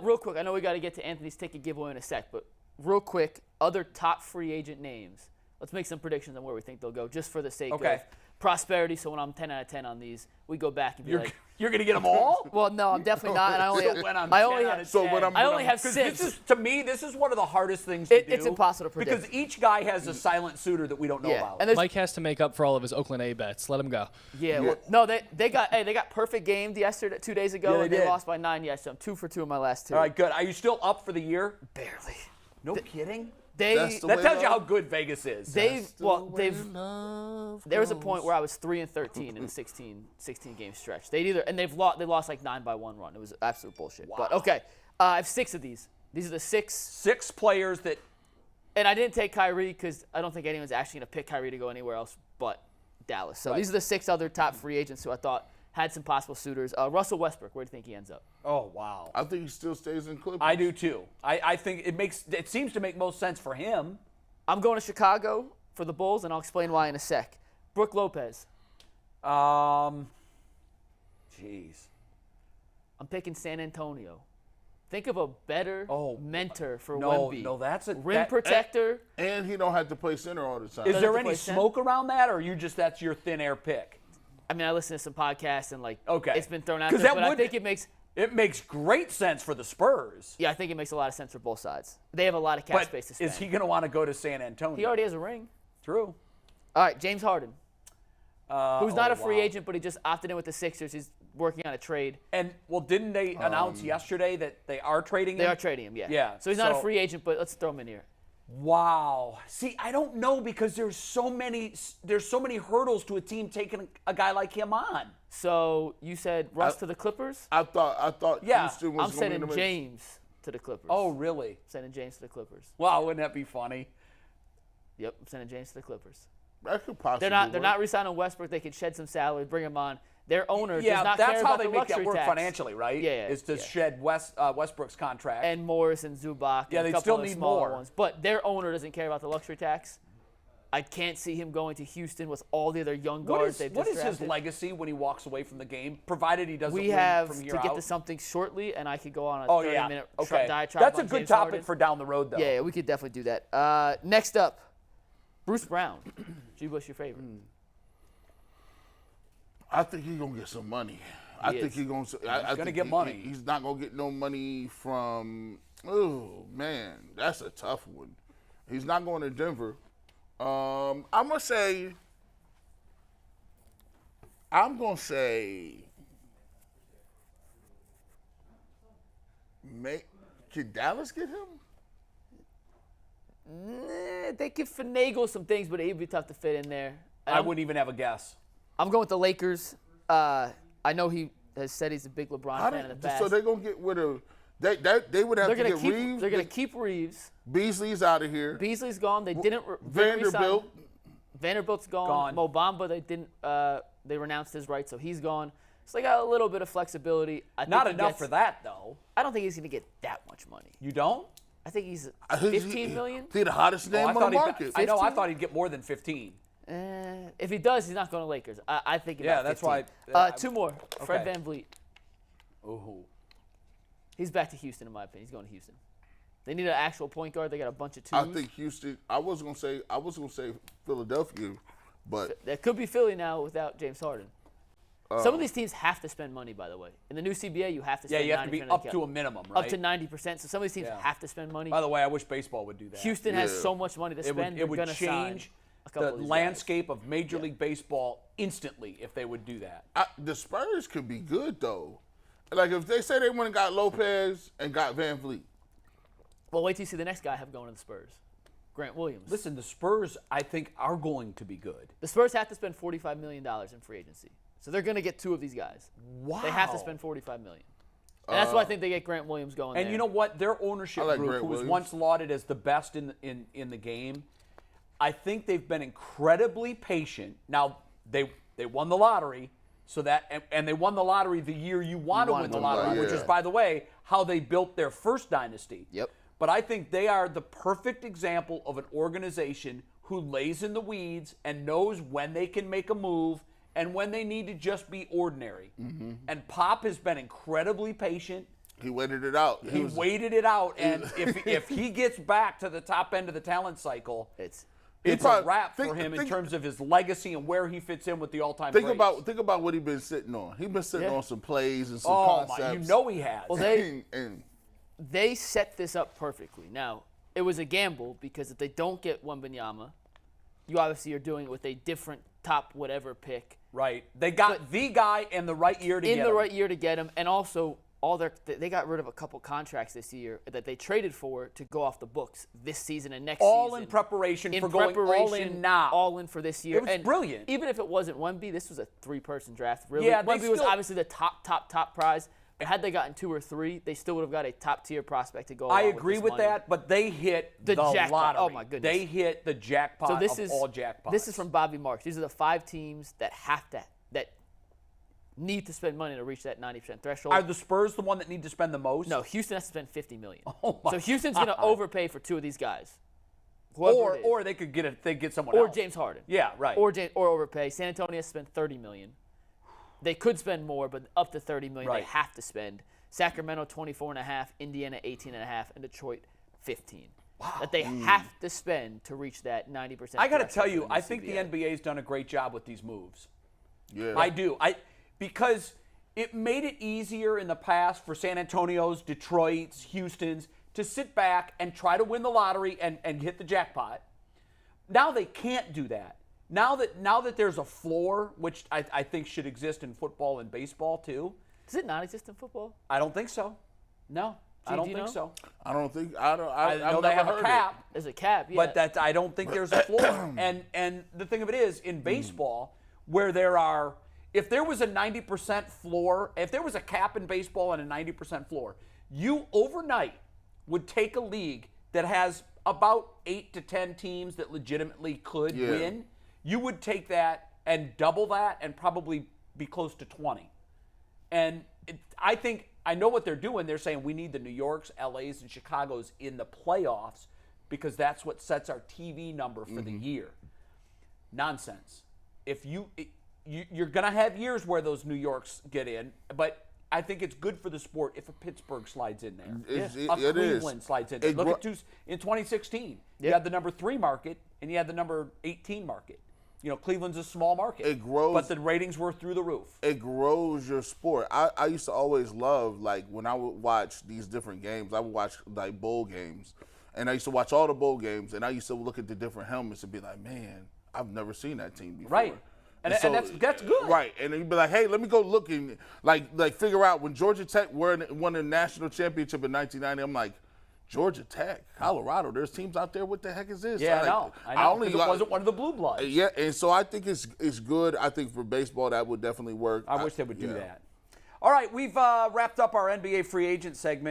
Real quick, I know we got to get to Anthony's ticket giveaway in a sec, but real quick, other top free agent names. Let's make some predictions on where we think they'll go, just for the sake of prosperity. So when I'm 10 out of 10 on these, we go back and be like, you're going to get them all? Well, no, I'm definitely not. And I only have 6. To me, this is one of the hardest things to do. It's impossible to predict. Because each guy has a silent suitor that we don't know about. And Mike has to make up for all of his Oakland A bets. Let him go. Yeah. Well, no, they got perfect game 2 days ago, and they lost by 9 yesterday. I'm 2 for 2 in my last 2. All right, good. Are you still up for the year? Barely. No kidding? That tells you how good Vegas is. There was a point where I was 3-13 in a 16 game stretch. They've lost like 9 by 1 run. It was absolute bullshit. Wow. But okay, I have 6 of these. These are the 6 players that. And I didn't take Kyrie because I don't think anyone's actually going to pick Kyrie to go anywhere else but Dallas. So these are the 6 other top free agents who I thought had some possible suitors. Russell Westbrook, where do you think he ends up? Oh, wow. I think he still stays in Clippers. I do, too. I think it seems to make most sense for him. I'm going to Chicago for the Bulls, and I'll explain why in a sec. Brook Lopez. Jeez. I'm picking San Antonio. Think of a better mentor for Wemby. No, that's a rim protector. And he don't have to play center all the time. Is there any smoke around that, or that's your thin air pick? I mean, I listen to some podcasts and it's been thrown out there, but I think it makes great sense for the Spurs. Yeah, I think it makes a lot of sense for both sides. They have a lot of cap space to spend. Is he going to want to go to San Antonio? He already has a ring. True. All right, James Harden, who's not a free agent, but he just opted in with the Sixers. He's working on a trade. And didn't they announce yesterday that they are trading him? They are trading him. Yeah. Yeah. So he's not a free agent, but let's throw him in here. Wow. See, I don't know because there's so many hurdles to a team taking a guy like him on. So you said Russ to the Clippers? I thought Houston was I'm sending James to the Clippers. Oh, really? I'm sending James to the Clippers. Wow, wouldn't that be funny? Yep, I'm sending James to the Clippers. That could possibly They're not re-signing Westbrook. They could shed some salary, bring him on. Their owner does not care that's how about they the make that luxury work tax. financially, right? Yeah. Is to shed Westbrook's contract. And Morris and Zubac. Yeah, and they a couple still of need smaller more. ones. But their owner doesn't care about the luxury tax. I can't see him going to Houston with all the other young guards they've just drafted. What is his legacy when he walks away from the game, provided he doesn't win from here We out? have to get to something shortly, and I could go on a 30-minute diatribe That's on a good James topic Harden. for down the road, though. Yeah, we could definitely do that. Next up, Bruce Brown. G. Bush, your favorite. I think he's going to get some money. I think he's going to get money. He's not going to get no money from, oh, man, that's a tough one. He's not going to Denver. I'm going to say, can Dallas get him? They could finagle some things, but it would be tough to fit in there. I wouldn't even have a guess. I'm going with the Lakers. I know he has said he's a big LeBron fan in the past. So they're going to get rid of they would have to get Reeves. They're going to keep Reeves. Beasley's out of here. Beasley's gone. They didn't Vanderbilt. Vanderbilt's gone. Mo Bamba, they renounced his right, so he's gone. So they got a little bit of flexibility. Not enough for that, though. I don't think he's going to get that much money. You don't? I think he's $15 million. He's the hottest name on the market. I know. I thought he'd get more than 15. If he does, he's not going to Lakers. I think about 15. That's why. 2 more. Fred VanVleet. Ooh. He's back to Houston, in my opinion. He's going to Houston. They need an actual point guard. They got a bunch of twos. I think Houston. I was gonna say Philadelphia, but that could be Philly now without James Harden. Some of these teams have to spend money, by the way. In the new CBA, you have to spend 90%. Yeah, you have to be up to a minimum, right? Up to 90%. So some of these teams have to spend money. By the way, I wish baseball would do that. Houston has so much money to spend. It would change the landscape of Major League Baseball instantly if they would do that. The Spurs could be good, though. Like, if they say they went and got Lopez and got VanVleet. Well, wait till you see the next guy I have going to the Spurs. Grant Williams. Listen, the Spurs, I think, are going to be good. The Spurs have to spend $45 million in free agency. So they're going to get 2 of these guys. Wow. They have to spend $45 million. And that's why I think they get Grant Williams going And there. You know what? Their ownership group, who was once lauded as the best in the game, I think they've been incredibly patient. Now, they won the lottery, so that and they won the lottery the year you want to win the lottery, which is, by the way, how they built their first dynasty. Yep. But I think they are the perfect example of an organization who lays in the weeds and knows when they can make a move and when they need to just be ordinary. Mm-hmm. And Pop has been incredibly patient. He waited it out. He waited it out, and if he gets back to the top end of the talent cycle, it's a wrap for him in terms of his legacy and where he fits in with the all-time greats. Think about what he's been sitting on. He's been sitting on some plays and some concepts. He has. Well, they set this up perfectly. Now, it was a gamble because if they don't get Wembanyama, you obviously are doing it with a different top whatever pick. Right. They got the guy in the right year to get him. In the right year to get him, and also they got rid of a couple contracts this year that they traded for to go off the books this season and next season. All in preparation for going all in now. All in for this year. It was brilliant. Even if it wasn't Wemby, this was a 3-person draft. Really, yeah, Wemby was obviously the top prize. Had they gotten 2 or 3, they still would have got a top-tier prospect to go along I agree with that, but they hit the jackpot. lottery. Oh, my goodness. They hit the jackpot of all jackpots. This is from Bobby Marks. These are the 5 teams that need to spend money to reach that 90% threshold. Are the Spurs the one that need to spend the most? No, Houston has to spend $50 million. Oh my so Houston's going to overpay for 2 of these guys. Or they could get someone else. Or James Harden. Yeah, right. Or overpay. San Antonio has to spend $30 million. They could spend more, but up to $30 million they have to spend. Sacramento 24.5, Indiana 18.5, and Detroit 15. Wow. That they have to spend to reach that 90%. I got to tell you, I think the NBA's done a great job with these moves. Yeah. I do. Because it made it easier in the past for San Antonio's, Detroit's, Houston's to sit back and try to win the lottery and hit the jackpot. Now they can't do that. Now that there's a floor, which I think should exist in football and baseball too. Does it not exist in football? I don't think so. No, I don't think so. I don't think. I know they have a cap. There's a cap, yeah. But I don't think there's a floor. and the thing of it is, in baseball, where if there was a 90% floor, if there was a cap in baseball and a 90% floor, you overnight would take a league that has about 8 to 10 teams that legitimately could win. You would take that and double that and probably be close to 20. And I know what they're doing. They're saying we need the New Yorks, LAs, and Chicagos in the playoffs because that's what sets our TV number for the year. Nonsense. If you're going to have years where those New Yorks get in, but I think it's good for the sport if a Pittsburgh slides in there. It Cleveland slides in there. Look at in 2016. You had the number 3 market and you had the number 18 market. You know, Cleveland's a small market. It grows. But the ratings were through the roof. It grows your sport. I used to always love, like, when I would watch these different games, I would watch, like, bowl games. And I used to watch all the bowl games, and I used to look at the different helmets and be like, man, I've never seen that team before. Right. And so, that's good. Right. And then you'd be like, hey, let me go look and, like figure out when Georgia Tech won the national championship in 1990, I'm like, Georgia Tech, Colorado, there's teams out there. What the heck is this? Yeah, I know. It wasn't one of the blue bloods. Yeah, and so I think it's good. I think for baseball that would definitely work. I wish they would do that. All right, we've wrapped up our NBA free agent segment.